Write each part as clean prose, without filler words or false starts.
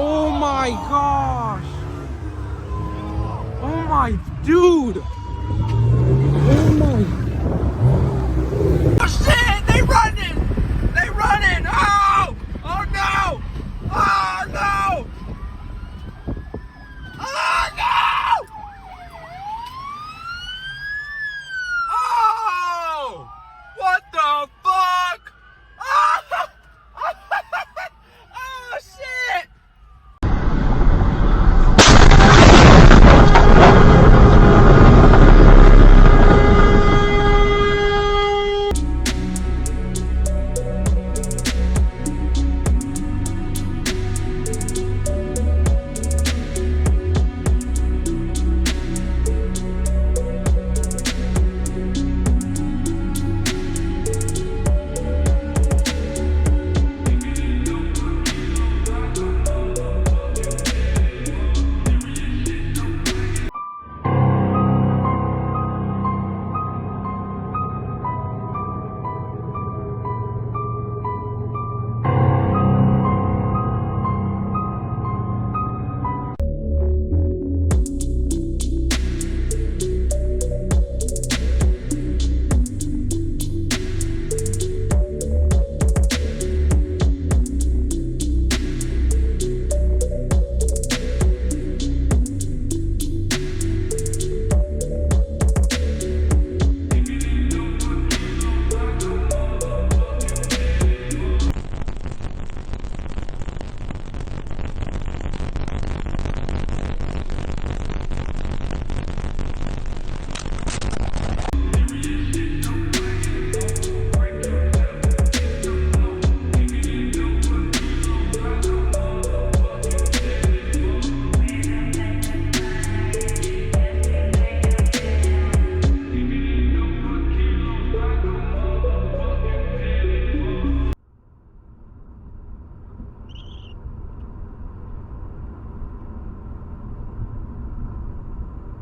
Oh my gosh! Oh my dude! Oh my! Oh shit! They running! They running! Oh! Oh no! Oh no! Oh no! Oh! What the fuck? Oh, oh shit!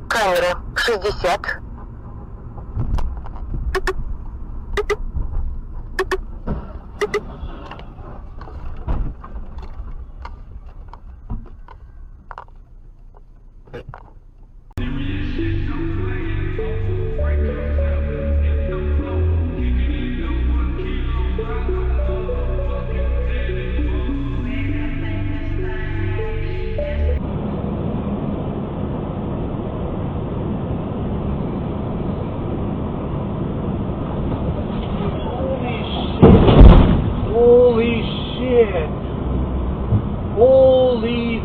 Камера 60. Holy shit! Holy...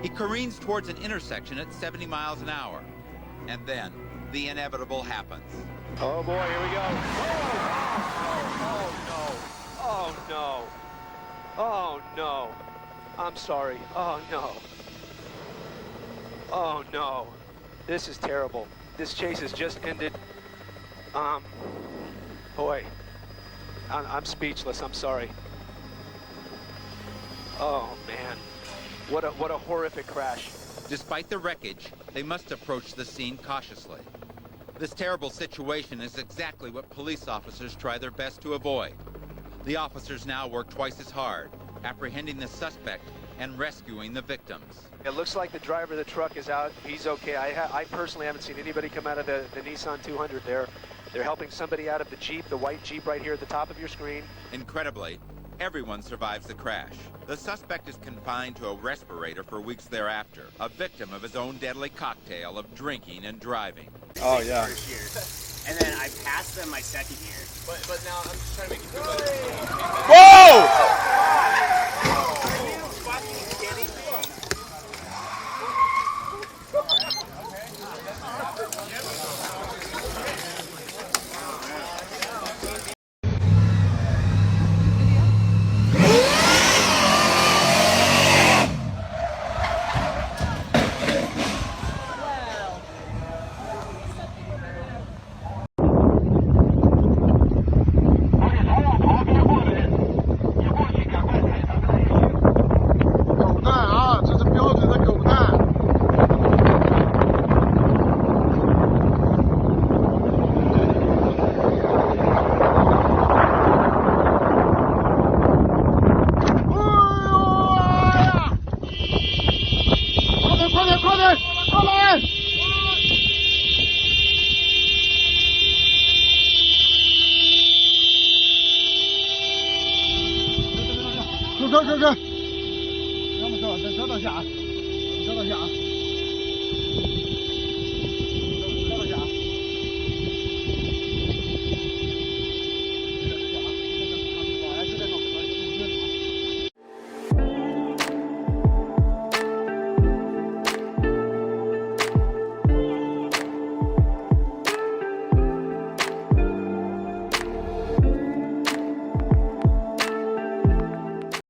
He careens towards an intersection at 70 miles an hour. And then, the inevitable happens. Oh boy, here we go. Oh no. Oh no. Oh no. I'm sorry. Oh no. Oh no. This is terrible. This chase has just ended. Boy. I'm speechless. I'm sorry. Oh man. What a horrific crash. Despite the wreckage, they must approach the scene cautiously. This terrible situation is exactly what police officers try their best to avoid. The officers now work twice as hard, apprehending the suspect and rescuing the victims. It looks like the driver of the truck is out. He's okay. I personally haven't seen anybody come out of the Nissan 200 there. They're helping somebody out of the Jeep, the white Jeep right here at the top of your screen. Incredibly, everyone survives the crash. The suspect is confined to a respirator for weeks thereafter, a victim of his own deadly cocktail of drinking and driving. Oh, yeah. First year. And then I passed them my second year. But now I'm just trying to make you feel better. Whoa!